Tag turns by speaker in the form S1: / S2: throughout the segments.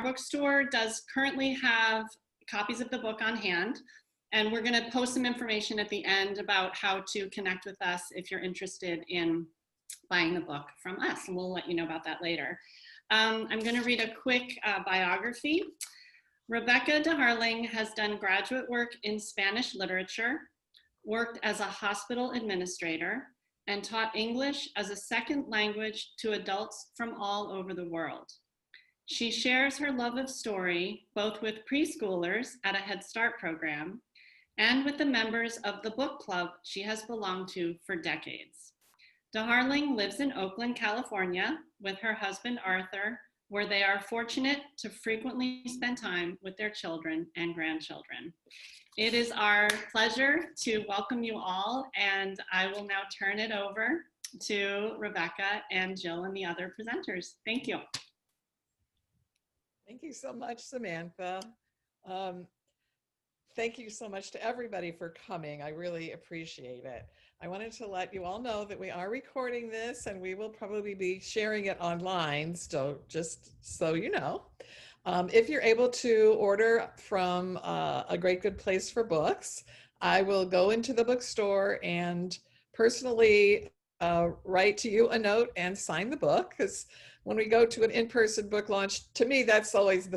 S1: bookstore does currently have copies of the book on hand, and we're going to post some information at the end about how to connect with us if you're interested in buying the book from us, and we'll let you know about that later. I'm going to read a quick biography. Rebecca DeHarling has done graduate work in Spanish literature, worked as a hospital administrator, and taught English as a second language to adults from all over the world. She shares her love of story both with preschoolers at a Head Start program and with the members of the book club she has belonged to for decades. DeHarling lives in Oakland, California with her husband, Arthur, where they are fortunate to frequently spend time with their children and grandchildren. It is our pleasure to welcome you all, and I will now turn it over to Rebecca and Jill and the other presenters. Thank you.
S2: Thank you so much, Samantha. Thank you so much to everybody for coming. I really appreciate it. I wanted to let you all know that we are recording this and we will probably be sharing it online, so just so you know. If you're able to order from A Great Good Place for Books, I will go into the bookstore and personally write to you a note and sign the book, because when we go to an in-person book launch, to me, that's always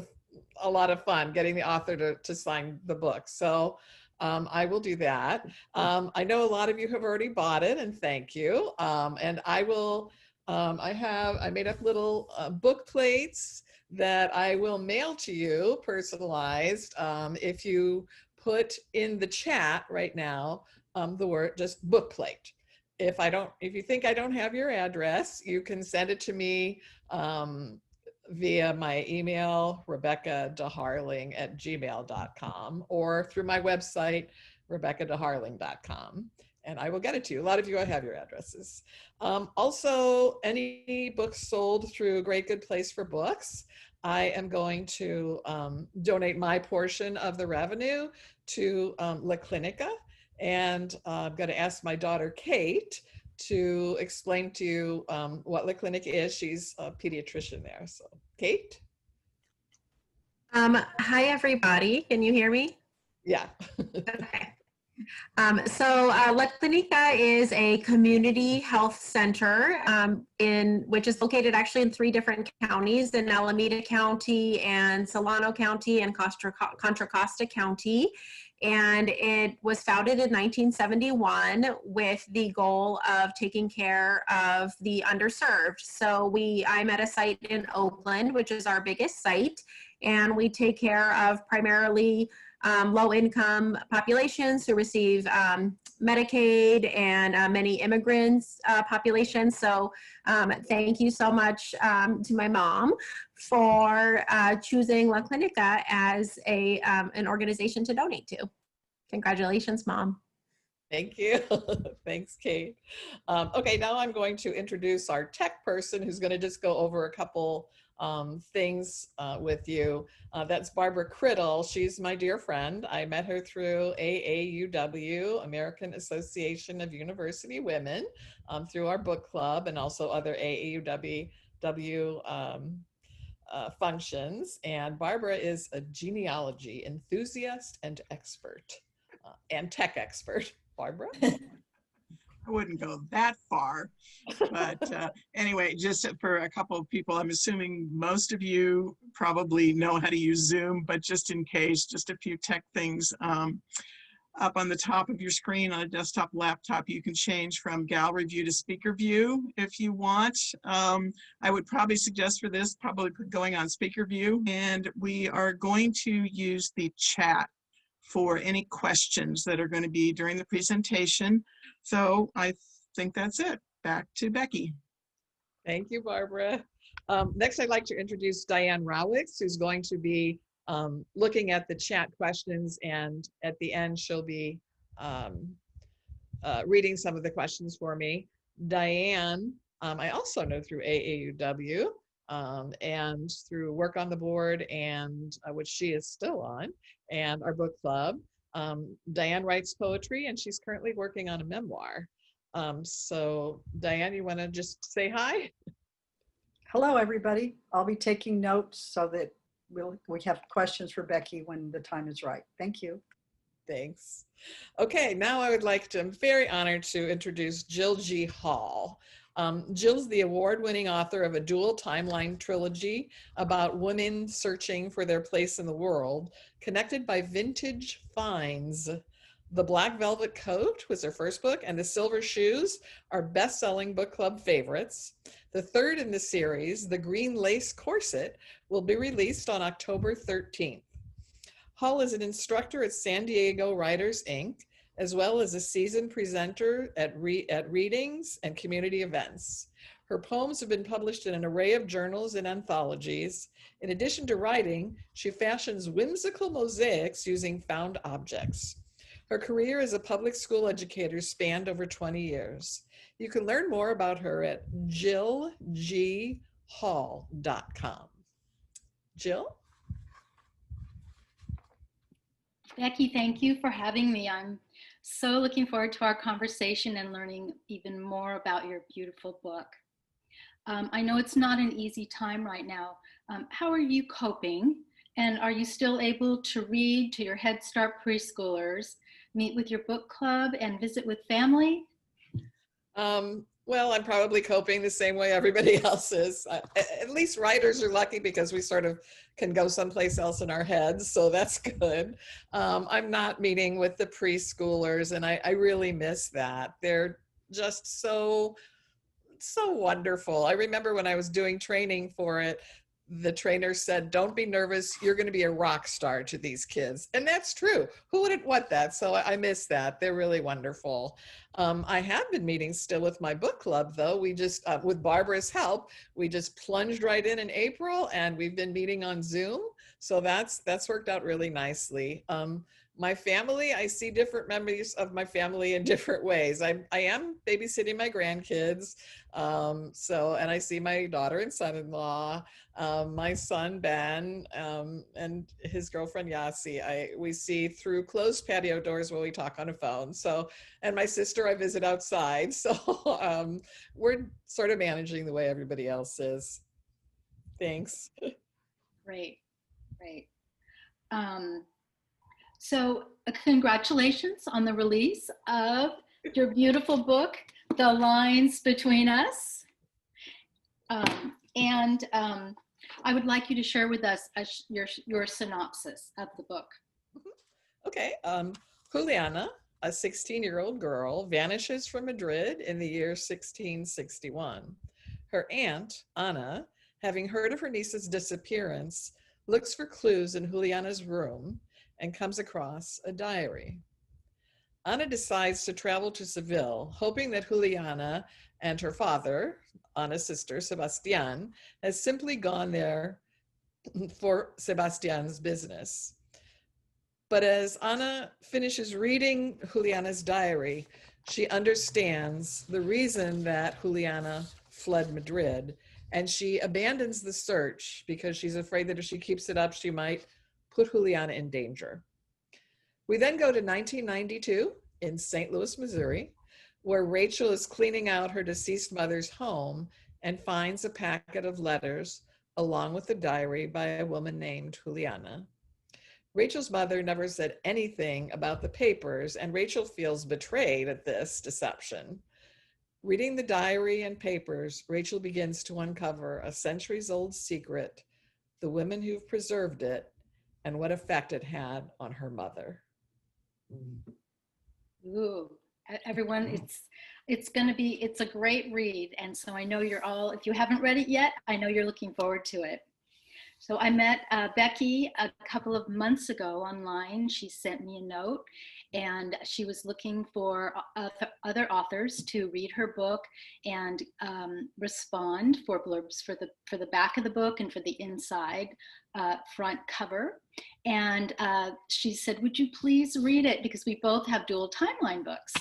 S2: a lot of fun, getting the author to sign the book. So I will do that. I know a lot of you have already bought it, and thank you. And I will, I made up little book plates that I will mail to you, personalized, if you put in the chat right now the word just book plate. If you think I don't have your address, you can send it to me via my email, rebeccadeharling@gmail.com, or through my website, rebeccadeharling.com, and I will get it to you. A lot of you, I have your addresses. Also, any books sold through Great Good Place for Books, I am going to donate my portion of the revenue to La Clinica, and I'm going to ask my daughter, Kate, to explain to you what La Clinica is. She's a pediatrician there. So, Kate?
S3: Hi, everybody. Can you hear me?
S2: Yeah.
S3: Okay. La Clinica is a community health center which is located actually in 3 different counties, in Alameda County and Solano County and Contra Costa County. And it was founded in 1971 with the goal of taking care of the underserved. So I'm at a site in Oakland, which is our biggest site, and we take care of primarily low-income populations who receive Medicaid and many immigrants populations. So thank you so much to my mom for choosing La Clinica as an organization to donate to. Congratulations, Mom.
S2: Thank you. Thanks, Kate. Okay, now I'm going to introduce our tech person who's going to just go over a couple things with you. That's Barbara Criddle. She's my dear friend. I met her through AAUW, American Association of University Women, through our book club, and also other AAUW functions. And Barbara is a genealogy enthusiast and expert, and tech expert. Barbara?
S4: I wouldn't go that far, but anyway, just for a couple of people, I'm assuming most of you probably know how to use Zoom, but just in case, just a few tech things. Up on the top of your screen on a desktop laptop, you can change from gallery view to speaker view if you want. I would probably suggest for this, probably going on speaker view, and we are going to use the chat for any questions that are going to be during the presentation. So I think that's it. Back to Becky.
S2: Thank you, Barbara. Next, I'd like to introduce Diane Rawicks, who's going to be looking at the chat questions, and at the end, she'll be reading some of the questions for me. Diane, I also know through AAUW and through work on the board, and which she is still on, and our book club. Diane writes poetry, and she's currently working on a memoir. So Diane, you want to just say hi?
S5: Hello, everybody. I'll be taking notes so that we have questions for Becky when the time is right. Thank you.
S2: Thanks. Okay, now I'm very honored to introduce Jill G. Hall. Jill's the award-winning author of a dual timeline trilogy about women searching for their place in the world, connected by vintage finds. The Black Velvet Coat was her first book, and The Silver Shoes are best-selling book club favorites. The third in the series, The Green Lace Corset, will be released on October 13th. Hall is an instructor at San Diego Writers, Inc., as well as a seasoned presenter at readings and community events. Her poems have been published in an array of journals and anthologies. In addition to writing, she fashions whimsical mosaics using found objects. Her career as a public school educator spanned over 20 years. You can learn more about her at jillghall.com. Jill?
S6: Becky, thank you for having me. I'm so looking forward to our conversation and learning even more about your beautiful book. I know it's not an easy time right now. How are you coping? And are you still able to read to your Head Start preschoolers, meet with your book club, and visit with family?
S2: Well, I'm probably coping the same way everybody else is. At least writers are lucky because we sort of can go someplace else in our heads, so that's good. I'm not meeting with the preschoolers, and I really miss that. They're just so wonderful. I remember when I was doing training for it, the trainer said, "Don't be nervous. You're going to be a rock star to these kids." And that's true. Who wouldn't want that? So I miss that. They're really wonderful. I have been meeting still with my book club, though. We just, with Barbara's help, we just plunged right in April, and we've been meeting on Zoom. So that's worked out really nicely. My family, I see different members of my family in different ways. I am babysitting my grandkids. And I see my daughter and son-in-law, my son, Ben, and his girlfriend, Yasi. We see through closed patio doors while we talk on a phone. So, and my sister, I visit outside. So we're sort of managing the way everybody else is. Thanks.
S6: Great. So congratulations on the release of your beautiful book, The Lines Between Us. I would like you to share with us your synopsis of the book.
S2: Okay. Juliana, a 16-year-old girl, vanishes from Madrid in the year 1661. Her aunt, Ana, having heard of her niece's disappearance, looks for clues in Juliana's room and comes across a diary. Ana decides to travel to Seville, hoping that Juliana and her father, Ana's sister, Sebastián, has simply gone there for Sebastián's business. But as Ana finishes reading Juliana's diary, she understands the reason that Juliana fled Madrid, and she abandons the search because she's afraid that if she keeps it up, she might put Juliana in danger. We then go to 1992 in St. Louis, Missouri, where Rachel is cleaning out her deceased mother's home and finds a packet of letters along with a diary by a woman named Juliana. Rachel's mother never said anything about the papers, and Rachel feels betrayed at this deception. Reading the diary and papers, Rachel begins to uncover a centuries-old secret, the women who've preserved it, and what effect it had on her mother.
S6: Ooh, everyone, it's a great read. And so I know you're all, if you haven't read it yet, I know you're looking forward to it. So I met Becky a couple of months ago online. She sent me a note, and she was looking for other authors to read her book and respond for blurbs for the back of the book and for the inside front cover. And she said, "Would you please read it? Because we both have dual timeline books.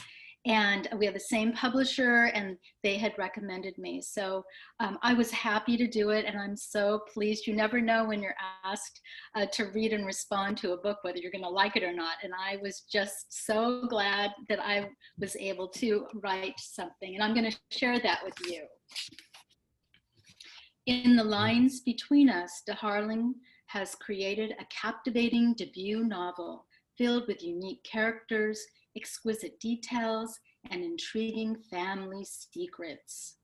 S6: And we have the same publisher, and they had recommended me." So I was happy to do it, and I'm so pleased. You never know when you're asked to read and respond to a book, whether you're going to like it or not. And I was just so glad that I was able to write something, and I'm going to share that with you. In the lines between us, de Harling has created a captivating debut novel filled with unique characters, exquisite details, and intriguing family secrets.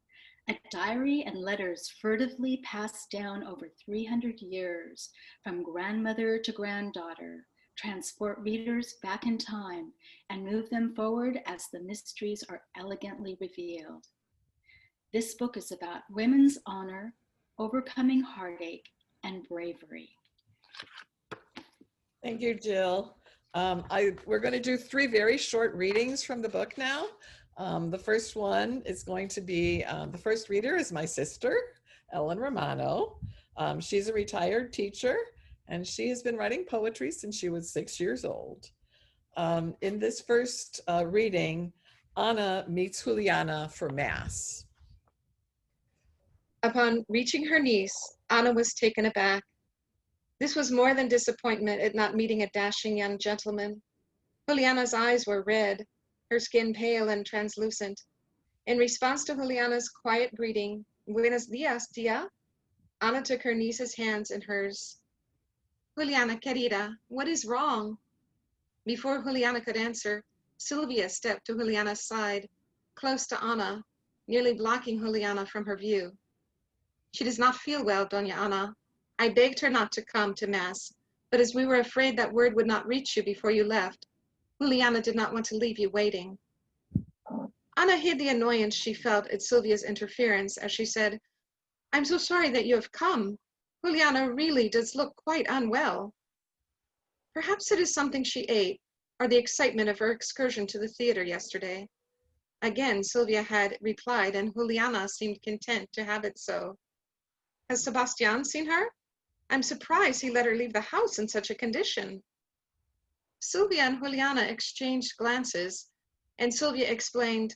S6: A diary and letters furtively passed down over 300 years from grandmother to granddaughter transport readers back in time and move them forward as the mysteries are elegantly revealed. This book is about women's honor, overcoming heartache, and bravery.
S2: Thank you, Jill. We're going to do 3 very short readings from the book now. The first one is going to be, the first reader is my sister, Ellen Romano. She's a retired teacher, and she has been writing poetry since she was 6 years old. In this first reading, Anna meets Juliana for Mass.
S7: Upon reaching her niece, Anna was taken aback. This was more than disappointment at not meeting a dashing young gentleman. Juliana's eyes were red, her skin pale and translucent. In response to Juliana's quiet greeting, "Buenos dias, tía," Anna took her niece's hands in hers. "Juliana, querida, what is wrong?" Before Juliana could answer, Sylvia stepped to Juliana's side, close to Anna, nearly blocking Juliana from her view. "She does not feel well, Doña Ana. I begged her not to come to Mass, but as we were afraid that word would not reach you before you left, Juliana did not want to leave you waiting." Anna hid the annoyance she felt at Sylvia's interference as she said, "I'm so sorry that you have come. Juliana really does look quite unwell." Perhaps it is something she ate, or the excitement of her excursion to the theater yesterday. Again, Sylvia had replied, and Juliana seemed content to have it so. "Has Sebastian seen her? I'm surprised he let her leave the house in such a condition." Sylvia and Juliana exchanged glances, and Sylvia explained,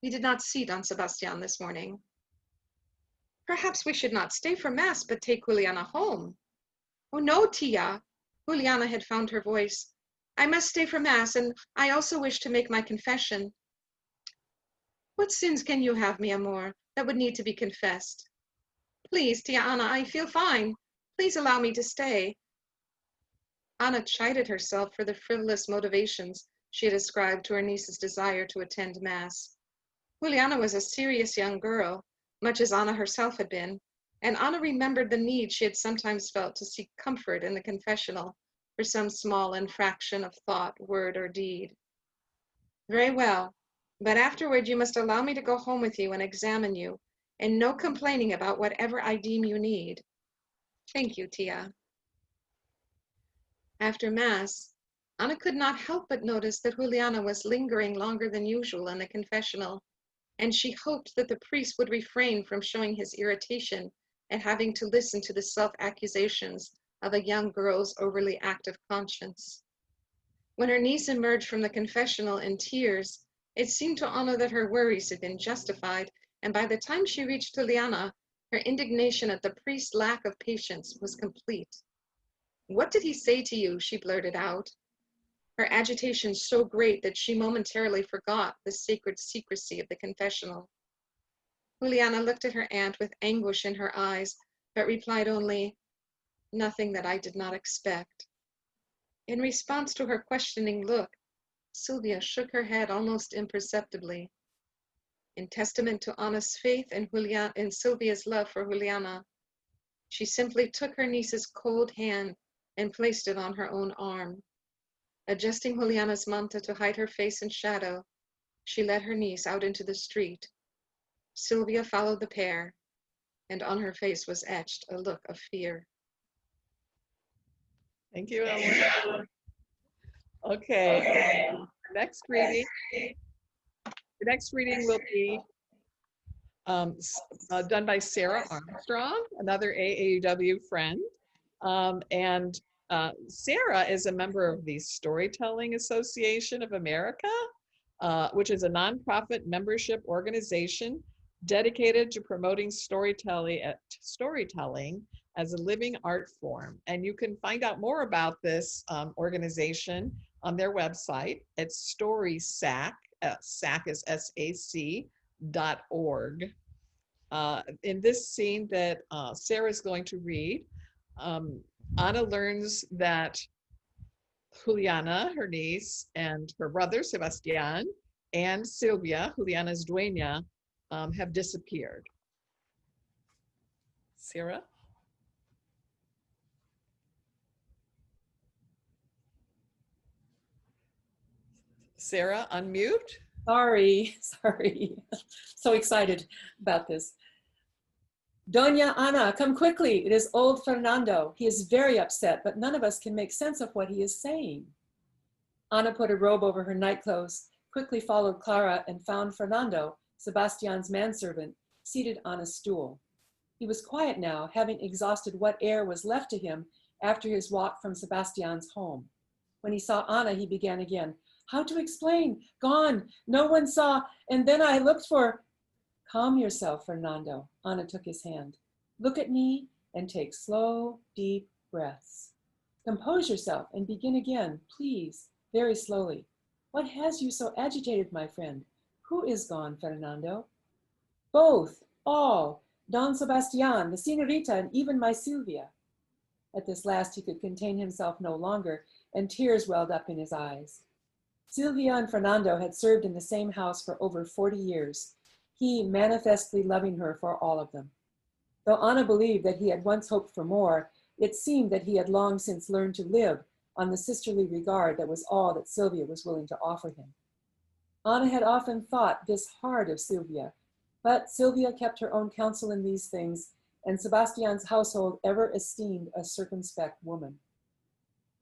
S7: "We did not see Don Sebastian this morning." "Perhaps we should not stay for Mass, but take Juliana home." "Oh no, tia." Juliana had found her voice. "I must stay for Mass, and I also wish to make my confession." "What sins can you have, mi amor, that would need to be confessed?" "Please, tia Ana, I feel fine. Please allow me to stay." Anna chided herself for the frivolous motivations she had ascribed to her niece's desire to attend Mass. Juliana was a serious young girl, much as Anna herself had been, and Anna remembered the need she had sometimes felt to seek comfort in the confessional for some small infraction of thought, word, or deed. "Very well, but afterward you must allow me to go home with you and examine you, and no complaining about whatever I deem you need." "Thank you, tia." After Mass, Anna could not help but notice that Juliana was lingering longer than usual in the confessional, and she hoped that the priest would refrain from showing his irritation at having to listen to the self-accusations of a young girl's overly active conscience. When her niece emerged from the confessional in tears, it seemed to Anna that her worries had been justified, and by the time she reached Juliana, her indignation at the priest's lack of patience was complete. "What did he say to you?" she blurted out, her agitation so great that she momentarily forgot the sacred secrecy of the confessional. Juliana looked at her aunt with anguish in her eyes, but replied only, "Nothing that I did not expect." In response to her questioning look, Sylvia shook her head almost imperceptibly. In testament to Anna's faith and Sylvia's love for Juliana, she simply took her niece's cold hand and placed it on her own arm. Adjusting Juliana's manta to hide her face in shadow, she led her niece out into the street. Sylvia followed the pair, and on her face was etched a look of fear.
S2: Thank you, Ellen. Okay, next reading. The next reading will be done by Sarah Armstrong, another AAUW friend. And Sarah is a member of the Storytelling Association of America, which is a nonprofit membership organization dedicated to promoting storytelling as a living art form. And you can find out more about this organization on their website at StorySac, SAC is SAC.org. In this scene that Sarah is going to read, Anna learns that Juliana, her niece, and her brother, Sebastian, and Silvia, Juliana's dueña, have disappeared. Sarah? Sarah, unmute.
S8: Sorry, sorry. So excited about this. Doña Ana, come quickly. It is old Fernando. He is very upset, but none of us can make sense of what he is saying. Ana put a robe over her nightclothes, quickly followed Clara, and found Fernando, Sebastian's manservant, seated on a stool. He was quiet now, having exhausted what air was left to him after his walk from Sebastian's home. When he saw Ana, he began again. How to explain? Gone. No one saw. And then I looked for... Calm yourself, Fernando. Ana took his hand. Look at me and take slow, deep breaths. Compose yourself and begin again, please, very slowly. What has you so agitated, my friend? Who is gone, Fernando? Both, all. Don Sebastian, the señorita, and even my Silvia. At this last, he could contain himself no longer, and tears welled up in his eyes. Silvia and Fernando had served in the same house for over 40 years, he manifestly loving her for all of them. Though Ana believed that he had once hoped for more, it seemed that he had long since learned to live on the sisterly regard that was all that Silvia was willing to offer him. Ana had often thought this hard of Silvia, but Silvia kept her own counsel in these things, and Sebastian's household ever esteemed a circumspect woman.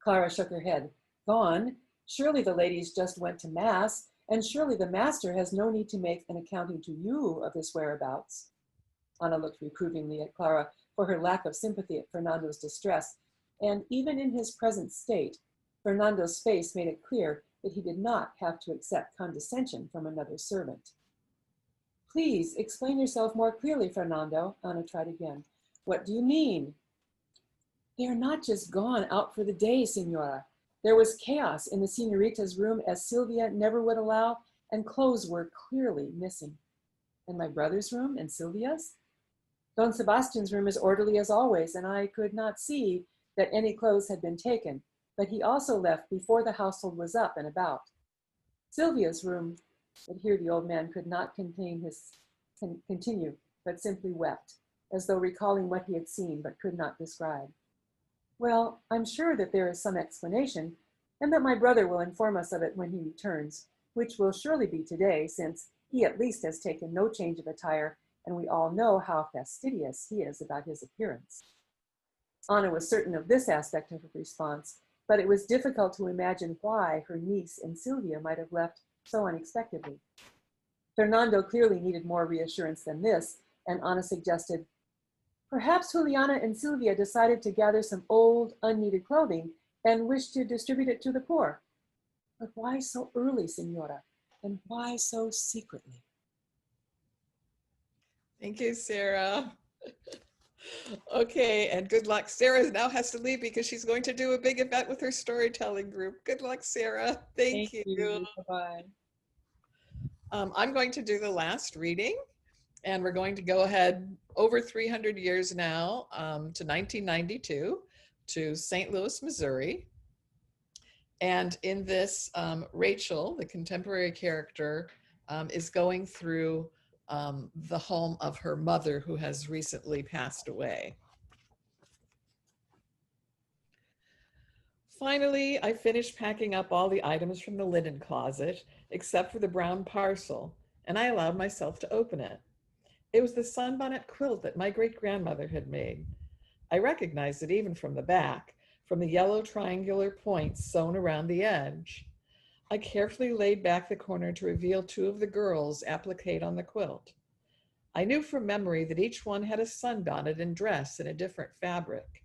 S8: Clara shook her head. Gone? Surely the ladies just went to Mass, and surely the master has no need to make an accounting to you of his whereabouts. Ana looked reprovingly at Clara for her lack of sympathy at Fernando's distress, and even in his present state, Fernando's face made it clear that he did not have to accept condescension from another servant. Please explain yourself more clearly, Fernando, Ana tried again. What do you mean? They are not just gone out for the day, Senora. There was chaos in the señorita's room as Silvia never would allow, and clothes were clearly missing. And my brother's room and Silvia's? Don Sebastian's room is orderly as always, and I could not see that any clothes had been taken, but he also left before the household was up and about. Silvia's room, but here the old man could not continue, but simply wept, as though recalling what he had seen but could not describe. Well, I'm sure that there is some explanation, and that my brother will inform us of it when he returns, which will surely be today, since he at least has taken no change of attire, and we all know how fastidious he is about his appearance. Ana was certain of this aspect of her response, but it was difficult to imagine why her niece and Silvia might have left so unexpectedly. Fernando clearly needed more reassurance than this, and Ana suggested, perhaps Juliana and Silvia decided to gather some old, unneeded clothing and wished to distribute it to the poor. But why so early, Senora? And why so secretly?
S2: Thank you, Sarah. Okay, and good luck. Sarah now has to leave because she's going to do a big event with her storytelling group. Good luck, Sarah. Thank you.
S8: Bye-bye.
S2: I'm going to do the last reading, and we're going to go ahead over 300 years now to 1992 to St. Louis, Missouri. And in this, Rachel, the contemporary character, is going through the home of her mother who has recently passed away. Finally, I finished packing up all the items from the linen closet, except for the brown parcel, and I allowed myself to open it. It was the sunbonnet quilt that my great-grandmother had made. I recognized it even from the back, from the yellow triangular points sewn around the edge. I carefully laid back the corner to reveal two of the girls appliqued on the quilt. I knew from memory that each one had a sunbonnet and dress in a different fabric,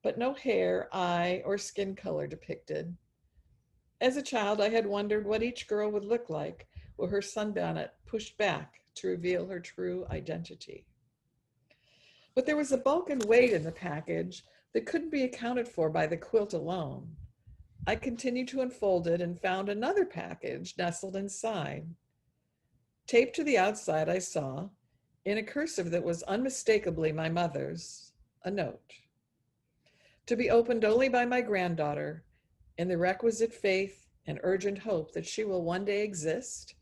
S2: but no hair, eye, or skin color depicted. As a child, I had wondered what each girl would look like with her sunbonnet pushed back to reveal her true identity. But there was a bulk and weight in the package that couldn't be accounted for by the quilt alone. I continued to unfold it and found another package nestled inside. Taped to the outside, I saw, in a cursive that was unmistakably my mother's, a note. to be opened only by my granddaughter, in the requisite faith and urgent hope that she will one day exist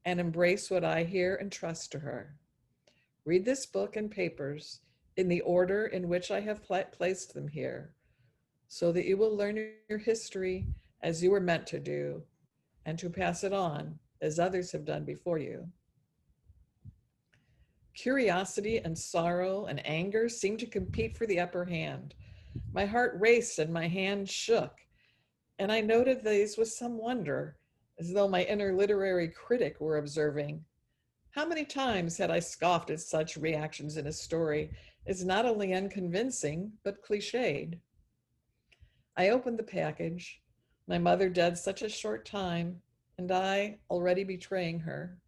S2: and embrace what I hear and trust to her. Read this book and papers in the order in which I have placed them here, so that you will learn your history as you were meant to do, and to pass it on as others have done before you. Curiosity and sorrow and anger seemed to compete for the upper hand. My heart raced and my hand shook, and I noted these with some wonder, as though my inner literary critic were observing. How many times had I scoffed at such reactions in a story as not only unconvincing, but cliched? I opened the package, my mother dead such a short time, and I already betraying her,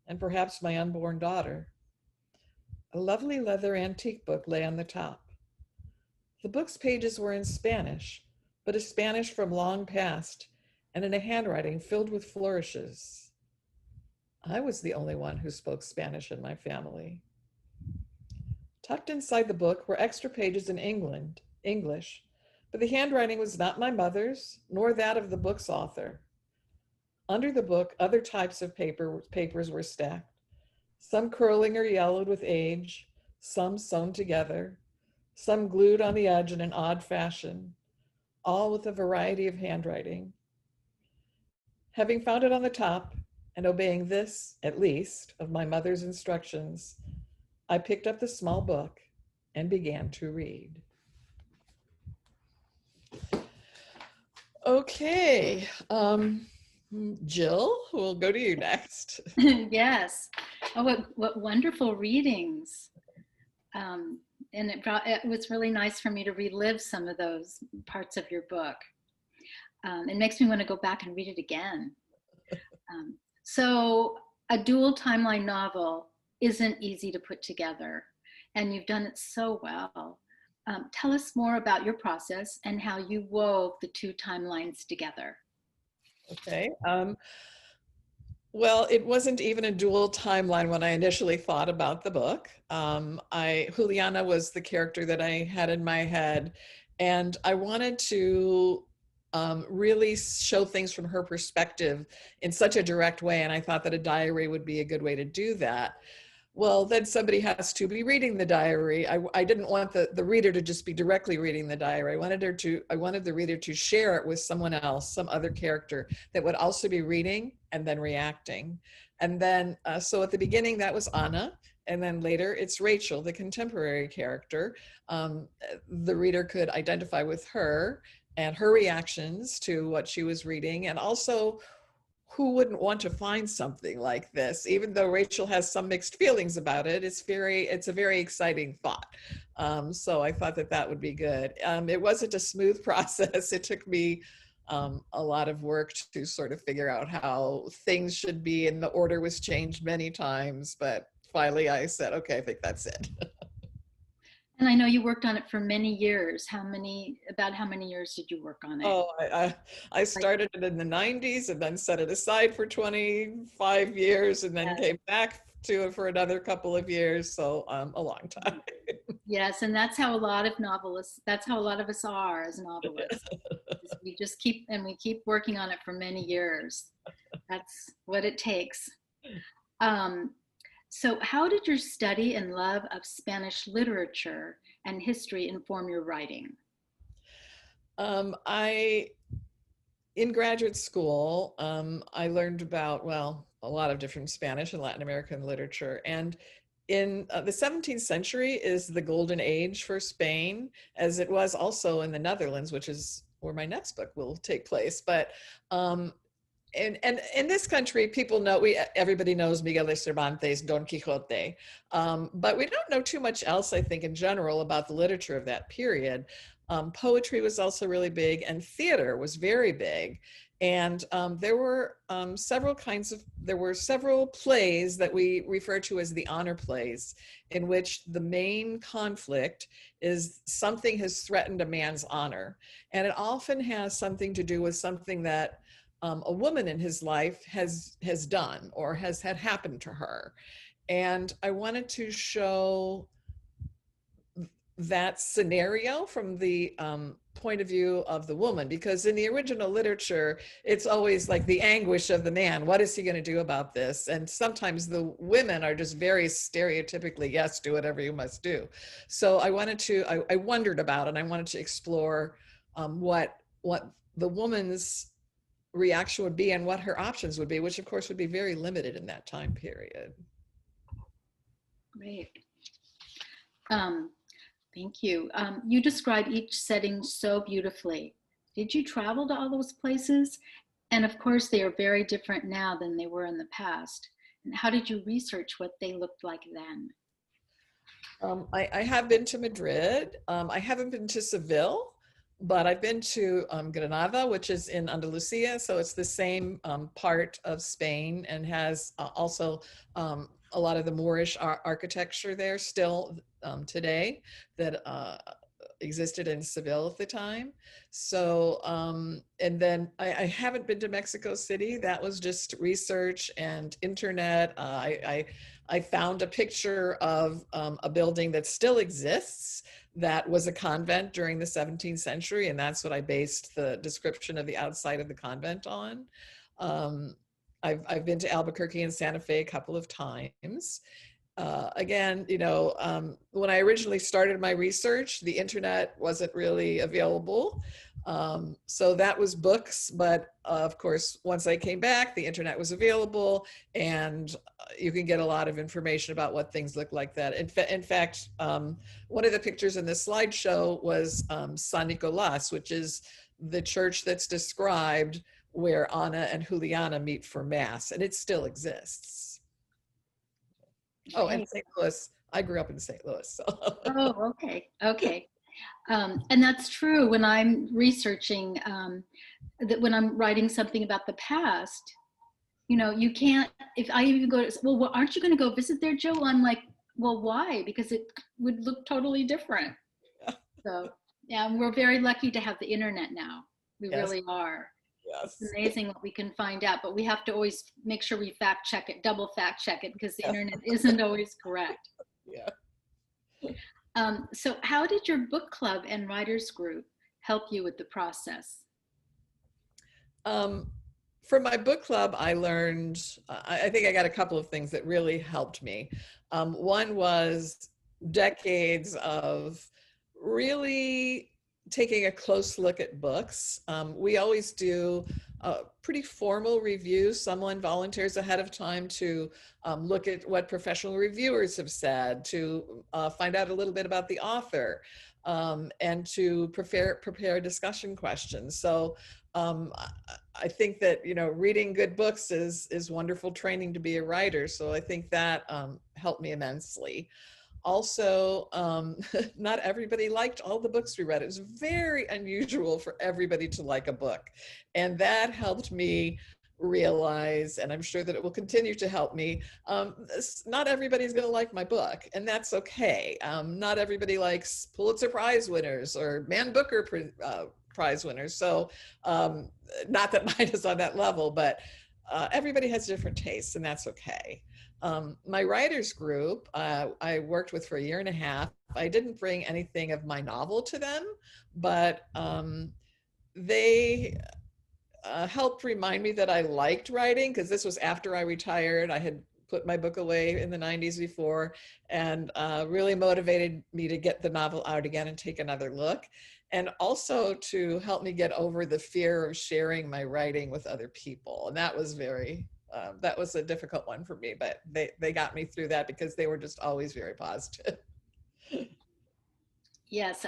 S2: and perhaps my unborn daughter. A lovely leather antique book lay on the top. The book's pages were in Spanish, but a Spanish from long past, and in a handwriting filled with flourishes. I was the only one who spoke Spanish in my family. Tucked inside the book were extra pages in English, but the handwriting was not my mother's, nor that of the book's author. Under the book, other types of papers were stacked, some curling or yellowed with age, some sewn together, some glued on the edge in an odd fashion, all with a variety of handwriting. Having found it on the top, and obeying this, at least, of my mother's instructions, I picked up the small book and began to read. Okay, Jill, we'll go to you next.
S6: Yes. Oh, what wonderful readings. And it was really nice for me to relive some of those parts of your book. It makes me want to go back and read it again. So a dual timeline novel isn't easy to put together, and you've done it so well. Tell us more about your process and how you wove the two timelines together.
S2: Okay. Well, it wasn't even a dual timeline when I initially thought about the book. Juliana was the character that I had in my head, and I wanted to really show things from her perspective in such a direct way, and I thought that a diary would be a good way to do that. Well, then somebody has to be reading the diary. I didn't want the reader to just be directly reading the diary. I wanted the reader to share it with someone else, some other character that would also be reading and then reacting. And then, so at the beginning, that was Anna. And then later it's Rachel, the contemporary character. The reader could identify with her and her reactions to what she was reading, and also who wouldn't want to find something like this? Even though Rachel has some mixed feelings about it, it's a very exciting thought. So I thought that would be good. It wasn't a smooth process. It took me a lot of work to sort of figure out how things should be, and the order was changed many times, but finally I said, okay, I think that's it.
S6: And I know you worked on it for many years. About how many years did you work on it?
S2: Oh, I started it in the 90s and then set it aside for 25 years and then came back to it for another couple of years. So a long time.
S6: Yes, and that's how a lot of us are as novelists. We just keep working on it for many years. That's what it takes. So how did your study and love of Spanish literature and history inform your writing?
S2: In graduate school, I learned about, well, a lot of different Spanish and Latin American literature. And in the 17th century is the golden age for Spain, as it was also in the Netherlands, which is where my next book will take place. But and in this country, people know, everybody knows Miguel de Cervantes, Don Quixote, but we don't know too much else, I think, in general about the literature of that period. Poetry was also really big, and theater was very big. And there were several plays that we refer to as the honor plays, in which the main conflict is something has threatened a man's honor. And it often has something to do with something that a woman in his life has done or has had happened to her. And I wanted to show that scenario from the point of view of the woman, because in the original literature, it's always like the anguish of the man. What is he going to do about this? And sometimes the women are just very stereotypically, yes, do whatever you must do. So I wondered about, and I wanted to explore what the woman's reaction would be and what her options would be, which of course would be very limited in that time period.
S6: Great. Thank you. You describe each setting so beautifully. Did you travel to all those places? And of course, they are very different now than they were in the past. And how did you research what they looked like then?
S2: I have been to Madrid. I haven't been to Seville, but I've been to Granada, which is in Andalusia. So it's the same part of Spain, and has also a lot of the Moorish architecture there still today that existed in Seville at the time. So, and then I haven't been to Mexico City. That was just research and internet. I found a picture of a building that still exists that was a convent during the 17th century, and that's what I based the description of the outside of the convent on. I've been to Albuquerque and Santa Fe a couple of times. Again, you know, when I originally started my research, the internet wasn't really available. So that was books, but of course, once I came back, the internet was available, and you can get a lot of information about what things look like that. In fact, one of the pictures in this slideshow was San Nicolas, which is the church that's described where Anna and Juliana meet for Mass, and it still exists. Oh, and St. Louis. I grew up in St. Louis. So.
S6: Oh, okay. Okay. And that's true. When I'm researching, that when I'm writing something about the past, you know, you can't, if I even go to, well, aren't you going to go visit there, Joe? I'm like, well, why? Because it would look totally different. So, yeah, we're very lucky to have the internet now. We
S2: Yes.
S6: really are.
S2: Yes.
S6: It's amazing what we can find out, but we have to always make sure we fact check it, double fact check it, because the internet isn't always correct.
S2: Yeah.
S6: So how did your book club and writers group help you with the process?
S2: For my book club, I learned, I think I got a couple of things that really helped me. One was decades of really taking a close look at books. We always do a pretty formal review. Someone volunteers ahead of time to look at what professional reviewers have said, to find out a little bit about the author, and to prepare discussion questions. So I think that, you know, reading good books is wonderful training to be a writer. So I think that helped me immensely. Also, not everybody liked all the books we read. It was very unusual for everybody to like a book. And that helped me realize, and I'm sure that it will continue to help me, not everybody's going to like my book, and that's okay. Not everybody likes Pulitzer Prize winners or Man Booker Prize winners. So not that mine is on that level, but everybody has different tastes, and that's okay. My writers group, I worked with for 1.5 years. I didn't bring anything of my novel to them, but they helped remind me that I liked writing, because this was after I retired. I had put my book away in the 90s before, and really motivated me to get the novel out again and take another look. And also to help me get over the fear of sharing my writing with other people. And that was that was a difficult one for me, but they got me through that because they were just always very positive.
S6: Yes,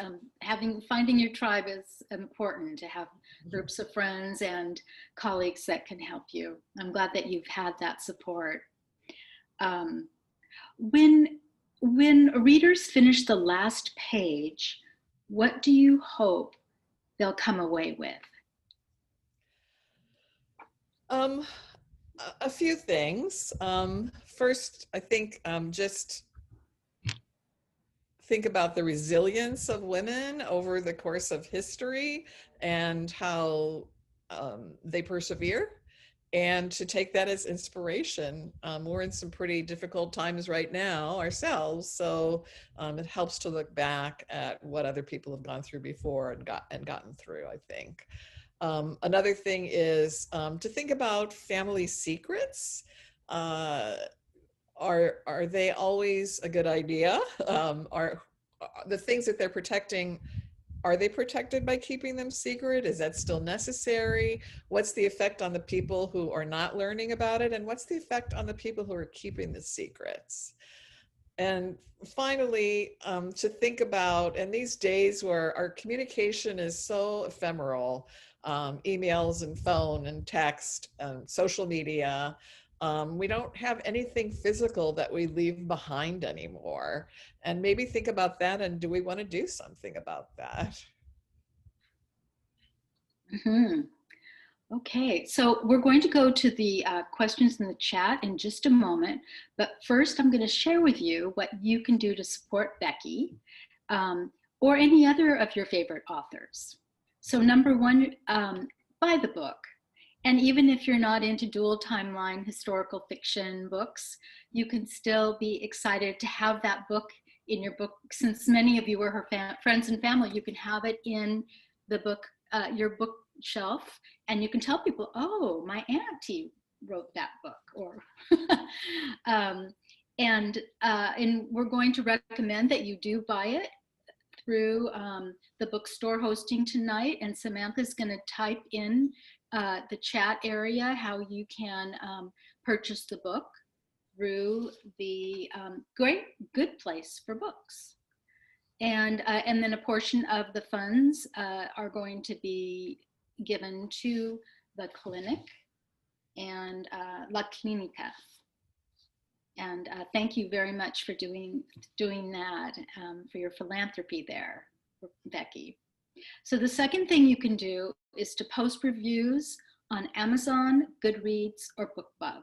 S6: finding your tribe is important, to have groups of friends and colleagues that can help you. I'm glad that you've had that support. When readers finish the last page, what do you hope they'll come away with?
S2: A few things. First, I think just think about the resilience of women over the course of history and how they persevere. and to take that as inspiration. We're in some pretty difficult times right now ourselves, so it helps to look back at what other people have gone through before and gotten through, I think. Another thing is to think about family secrets. Are they always a good idea? Are the things that they're protecting, are they protected by keeping them secret? Is that still necessary? What's the effect on the people who are not learning about it? And what's the effect on the people who are keeping the secrets? And finally, to think about, in these days where our communication is so ephemeral, emails and phone and text, social media, we don't have anything physical that we leave behind anymore. And maybe think about that, and do we want to do something about that?
S6: Okay, so we're going to go to the questions in the chat in just a moment, but first I'm going to share with you what you can do to support Becky or any other of your favorite authors. So number one, buy the book. And even if you're not into dual timeline historical fiction books, you can still be excited to have that book in your book. Since many of you are her friends and family, you can have it in the book, your bookshelf, and you can tell people, oh, my auntie wrote that book, or and we're going to recommend that you do buy it through the bookstore hosting tonight, and Samantha's going to type in the chat area how you can purchase the book through the Good Place for Books. And then a portion of the funds are going to be given to the clinic and La Clinica. And thank you very much for doing that, for your philanthropy there, Becky. So the second thing you can do is to post reviews on Amazon, Goodreads, or BookBub.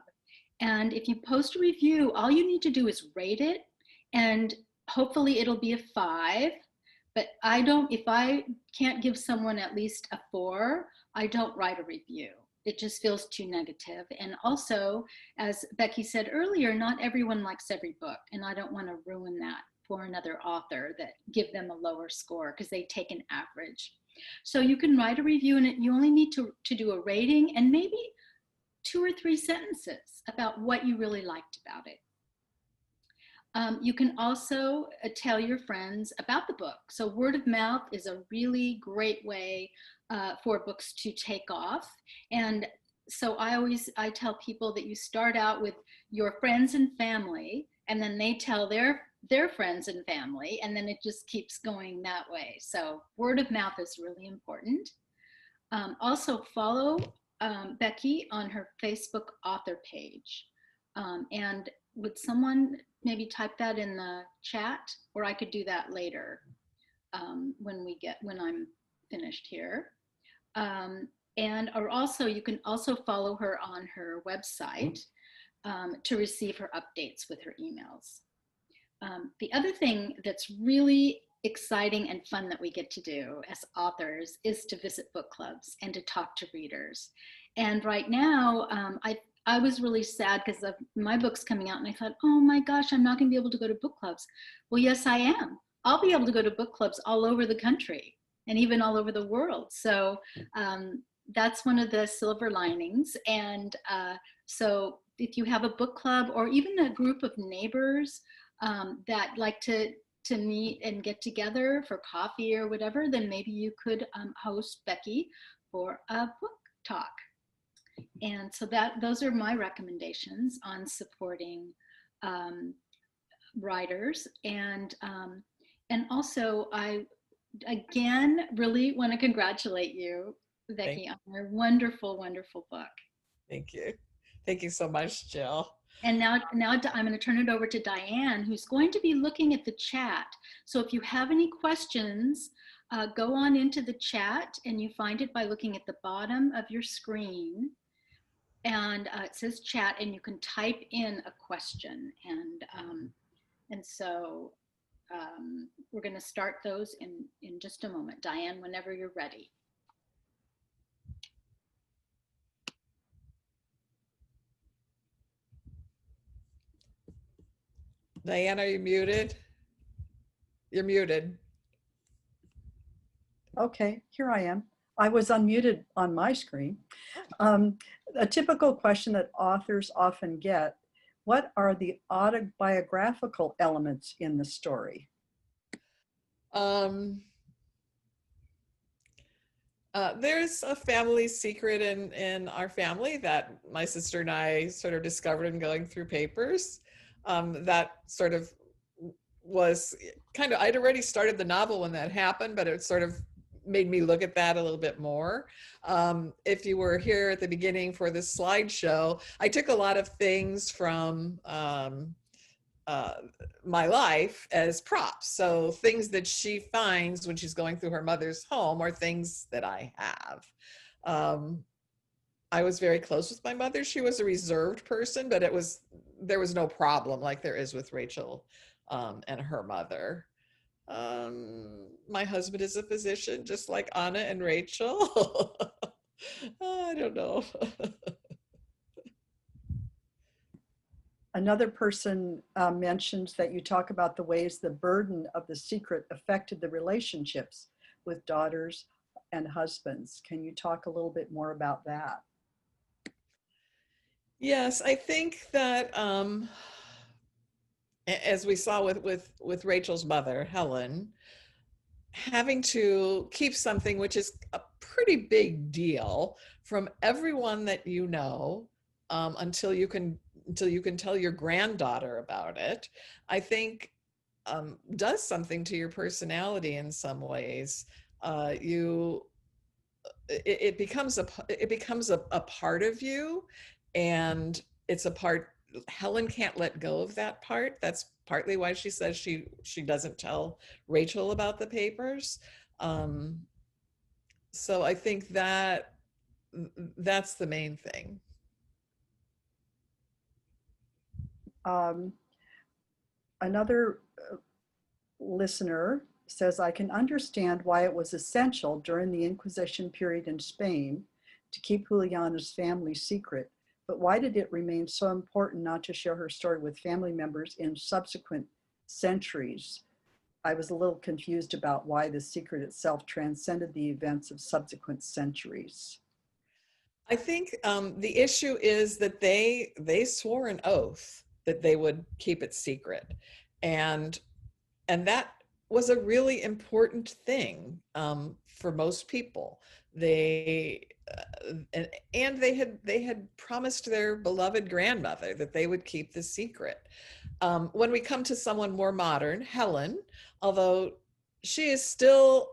S6: And if you post a review, all you need to do is rate it, and hopefully it'll be a 5. But if I can't give someone at least a 4, I don't write a review. It just feels too negative. And also, as Becky said earlier, not everyone likes every book, and I don't want to ruin that for another author, that give them a lower score because they take an average. So you can write a review, and you only need to do a rating and maybe 2 or 3 sentences about what you really liked about it. You can also tell your friends about the book. So word of mouth is a really great way for books to take off. And so I tell people that you start out with your friends and family, and then they tell their friends and family, and then it just keeps going that way. So word of mouth is really important. Also follow Becky on her Facebook author page. And would someone maybe type that in the chat, or I could do that later when I'm finished here. Or also, you can also follow her on her website to receive her updates with her emails. The other thing that's really exciting and fun that we get to do as authors is to visit book clubs and to talk to readers. And right now, I was really sad because my book's coming out, and I thought, oh my gosh, I'm not going to be able to go to book clubs. Well, yes, I am. I'll be able to go to book clubs all over the country and even all over the world. So that's one of the silver linings. And so if you have a book club or even a group of neighbors that like to meet and get together for coffee or whatever, then maybe you could host Becky for a book talk. And so those are my recommendations on supporting writers. And also, I again really want to congratulate you, Becky, on your wonderful, wonderful book.
S2: Thank you. Thank you so much, Jill.
S6: And now I'm going to turn it over to Diane, who's going to be looking at the chat. So if you have any questions, go on into the chat, and you find it by looking at the bottom of your screen. And it says chat, and you can type in a question. And so we're going to start those in just a moment. Diane, whenever you're ready.
S2: Diane, are you muted? You're muted.
S5: Okay, here I am. I was unmuted on my screen. A typical question that authors often get, what are the autobiographical elements in the story?
S2: There's a family secret in our family that my sister and I sort of discovered in going through papers. That sort of was kind of, I'd already started the novel when that happened, but it sort of made me look at that a little bit more. If you were here at the beginning for this slideshow, I took a lot of things from my life as props. So things that she finds when she's going through her mother's home are things that I have. I was very close with my mother. She was a reserved person, but there was no problem like there is with Rachel and her mother. My husband is a physician, just like Anna and Rachel. I don't know.
S5: Another person mentions that you talk about the ways the burden of the secret affected the relationships with daughters and husbands. Can you talk a little bit more about that?
S2: Yes, I think that as we saw with Rachel's mother, Helen, having to keep something which is a pretty big deal from everyone that you know until you can tell your granddaughter about it, I think does something to your personality in some ways. It becomes a part of you, and it's a part. Helen can't let go of that part. That's partly why she says she doesn't tell Rachel about the papers. So I think that's the main thing.
S5: Another listener says, I can understand why it was essential during the Inquisition period in Spain to keep Juliana's family secret, but why did it remain so important not to share her story with family members in subsequent centuries? I was a little confused about why the secret itself transcended the events of subsequent centuries.
S2: I think the issue is that they swore an oath that they would keep it secret, and that was a really important thing for most people. They had promised their beloved grandmother that they would keep the secret. When we come to someone more modern, Helen, although she is still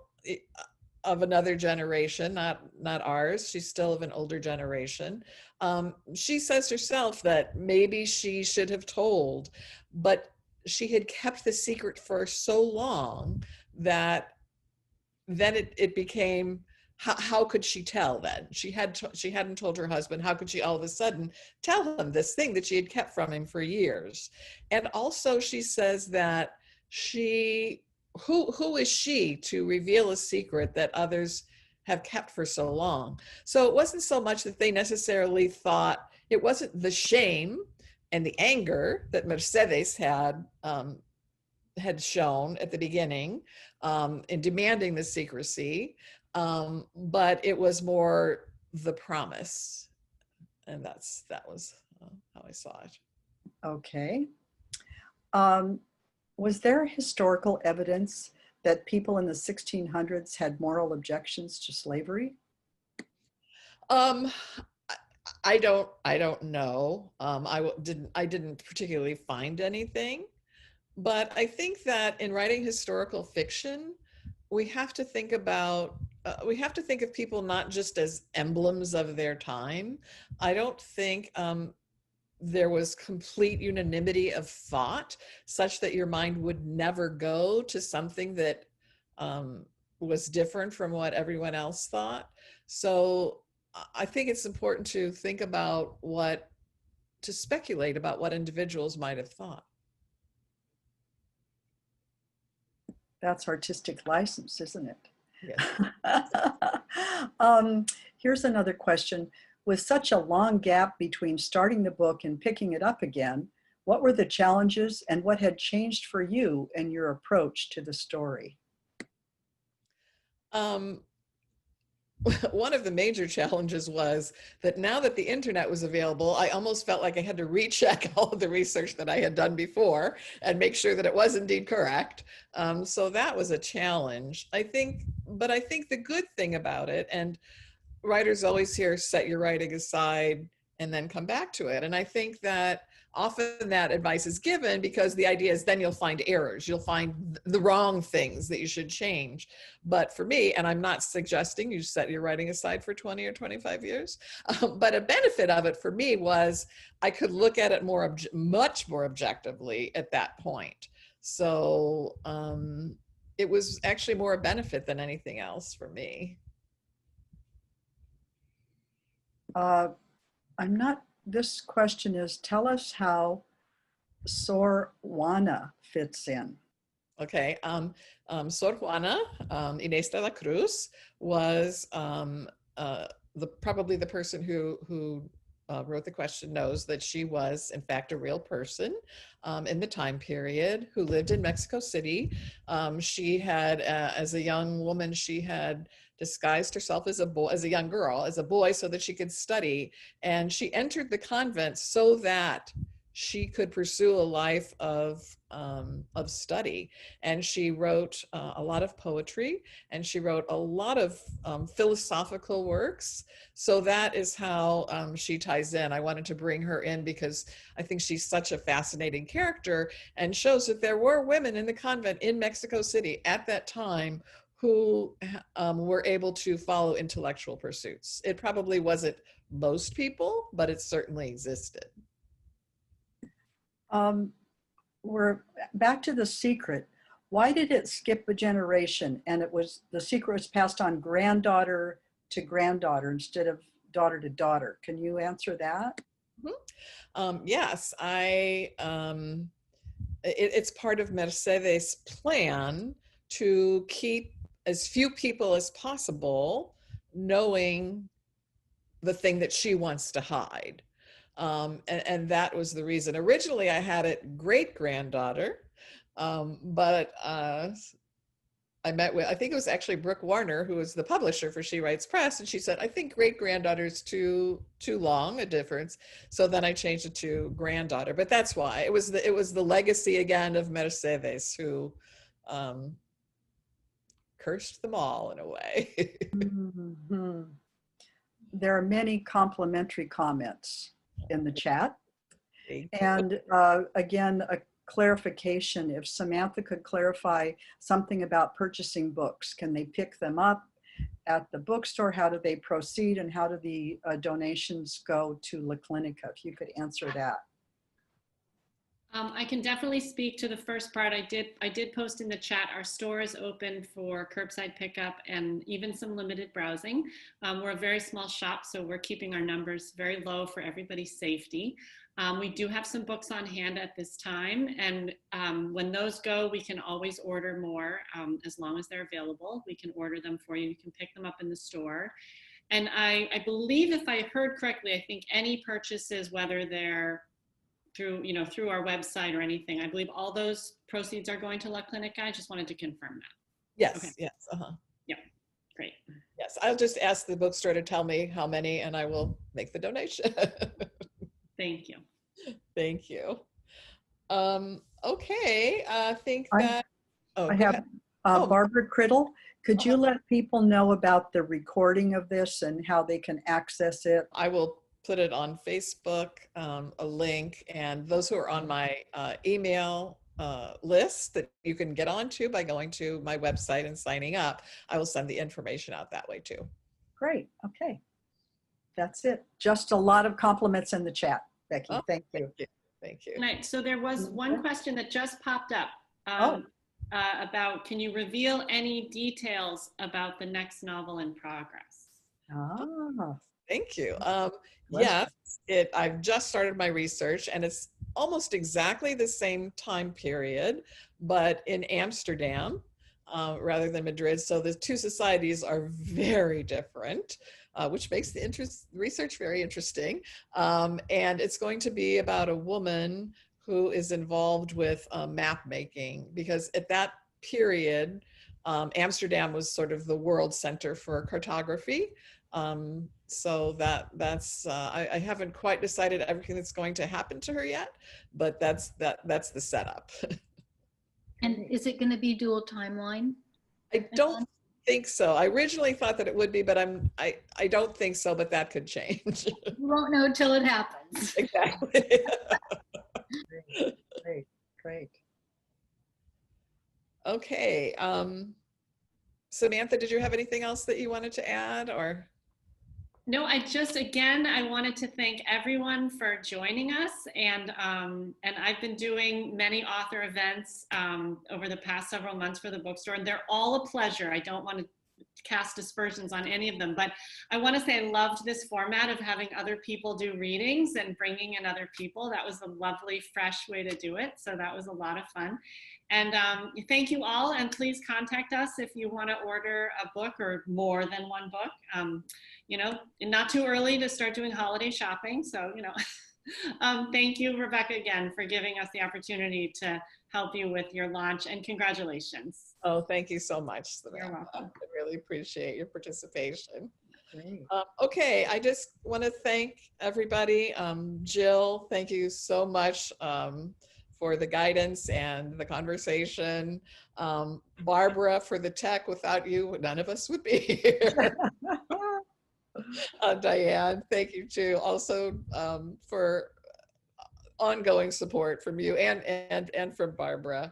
S2: of another generation, not ours, she's still of an older generation. She says herself that maybe she should have told, but she had kept the secret for so long that then it became, how could she tell then? She hadn't told her husband. How could she all of a sudden tell him this thing that she had kept from him for years? And also she says that who is she to reveal a secret that others have kept for so long? So it wasn't so much that they necessarily thought, it wasn't the shame and the anger that Mercedes had shown at the beginning in demanding the secrecy, but it was more the promise, and that was how I saw it.
S5: Okay. Was there historical evidence that people in the 1600s had moral objections to slavery?
S2: I don't know. I didn't particularly find anything, but I think that in writing historical fiction, we have to think of people not just as emblems of their time. I don't think there was complete unanimity of thought such that your mind would never go to something that was different from what everyone else thought. So I think it's important to think about to speculate about what individuals might have thought.
S5: That's artistic license, isn't it?
S2: Yes.
S5: Here's another question. With such a long gap between starting the book and picking it up again, What were the challenges and what had changed for you in your approach to the story?
S2: One of the major challenges was that now that the internet was available, I almost felt like I had to recheck all of the research that I had done before and make sure that it was indeed correct. So that was a challenge, I think. But I think the good thing about it, and writers always hear, set your writing aside and then come back to it. And I think that often that advice is given because the idea is then you'll find errors, you'll find the wrong things that you should change. But for me, and I'm not suggesting you set your writing aside for 20 or 25 years, but a benefit of it for me was I could look at it much more objectively at that point. So it was actually more a benefit than anything else for me.
S5: This question is, tell us how Sor Juana fits in.
S2: Okay, Sor Juana, Inés de la Cruz, was probably the person who wrote the question knows that she was in fact a real person in the time period who lived in Mexico City. She had, as a young woman, she had disguised herself as a young girl, as a boy, so that she could study. And she entered the convent so that she could pursue a life of study. And she wrote a lot of poetry, and she wrote a lot of philosophical works. So that is how she ties in. I wanted to bring her in because I think she's such a fascinating character and shows that there were women in the convent in Mexico City at that time who were able to follow intellectual pursuits. It probably wasn't most people, but it certainly existed.
S5: We're back to The Secret. Why did it skip a generation and The Secret was passed on granddaughter to granddaughter instead of daughter to daughter? Can you answer that?
S2: Mm-hmm. Yes, it's part of Mercedes' plan to keep as few people as possible knowing the thing that she wants to hide. And that was the reason. Originally, I had it great-granddaughter, but I met with, I think it was actually Brooke Warner, who is the publisher for She Writes Press, and she said, I think great-granddaughter is too long a difference. So then I changed it to granddaughter. But that's why. It was the legacy again of Mercedes, who cursed them all in a way.
S5: Mm-hmm. There are many complimentary comments in the chat. And again, a clarification, if Samantha could clarify something about purchasing books. Can they pick them up at the bookstore? How do they proceed? And how do the donations go to La Clinica? If you could answer that.
S1: I can definitely speak to the first part. I did post in the chat, our store is open for curbside pickup and even some limited browsing. We're a very small shop, so we're keeping our numbers very low for everybody's safety. We do have some books on hand at this time, and when those go, we can always order more as long as they're available. We can order them for you. You can pick them up in the store. And I believe, if I heard correctly, I think any purchases, whether they're through our website or anything, I believe all those proceeds are going to La Clinica. I just wanted to confirm that.
S2: Yes,
S1: okay.
S2: Yes.
S1: Yeah, great.
S2: Yes, I'll just ask the bookstore to tell me how many and I will make the donation.
S1: Thank you.
S2: Thank you. Okay, I think that,
S5: I have Barbara Criddle. Could you let people know about the recording of this and how they can access it?
S2: I will put it on Facebook, a link, and those who are on my email list that you can get onto by going to my website and signing up, I will send the information out that way too.
S5: Great, okay. That's it. Just a lot of compliments in the chat, Becky.
S2: Oh,
S5: thank you.
S2: Thank you.
S1: Right, so there was one question that just popped up about, can you reveal any details about the next novel in progress?
S5: Ah.
S2: Thank you. Yes, I've just started my research, and it's almost exactly the same time period, but in Amsterdam rather than Madrid. So the two societies are very different, which makes the research very interesting. And it's going to be about a woman who is involved with map making, because at that period, Amsterdam was sort of the world center for cartography. So that's I haven't quite decided everything that's going to happen to her yet, but that's the setup.
S6: And is it going to be dual timeline?
S2: I don't think so. I originally thought that it would be, but I don't think so, but that could change.
S6: You won't know till it happens.
S2: Exactly.
S5: Great, great.
S2: Okay. Samantha, did you have anything else that you wanted to add, or?
S1: No, again, I wanted to thank everyone for joining us, and I've been doing many author events over the past several months for the bookstore, and they're all a pleasure. I don't want to cast aspersions on any of them, but I want to say I loved this format of having other people do readings and bringing in other people. That was a lovely, fresh way to do it, so that was a lot of fun. And thank you all, and please contact us if you want to order a book or more than one book. You know, not too early to start doing holiday shopping, so, you know. Thank you, Rebecca, again, for giving us the opportunity to help you with your launch, and congratulations.
S2: Oh, thank you so much,
S1: You're
S2: Samantha.
S1: welcome.
S2: I really appreciate your participation.
S5: Great.
S2: Okay, I just want to thank everybody. Jill, thank you so much for the guidance and the conversation. Barbara, for the tech. Without you, none of us would be here. Diane, thank you too. Also for ongoing support from you and from Barbara.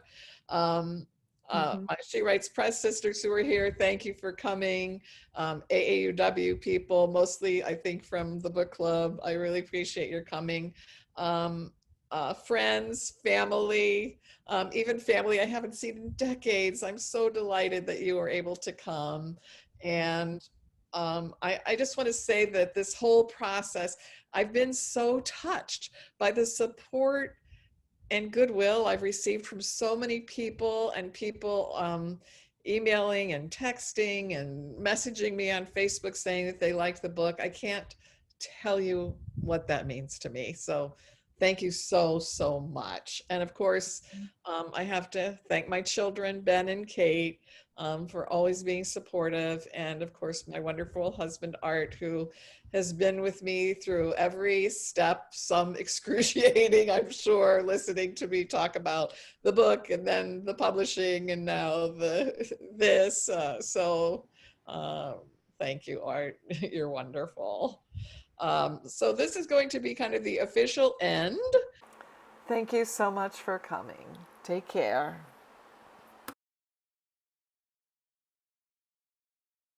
S2: My She Writes Press sisters who are here, thank you for coming. AAUW people, mostly I think from the book club, I really appreciate your coming. Friends, family, even family I haven't seen in decades. I'm so delighted that you were able to come. And I just want to say that this whole process, I've been so touched by the support and goodwill I've received from so many people, and people emailing and texting and messaging me on Facebook saying that they liked the book. I can't tell you what that means to me. So thank you so much. And of course, I have to thank my children, Ben and Kate, for always being supportive. And of course, my wonderful husband, Art, who has been with me through every step, some excruciating, I'm sure, listening to me talk about the book and then the publishing and now this. So thank you, Art. You're wonderful. So this is going to be kind of the official end. Thank you so much for coming. Take care.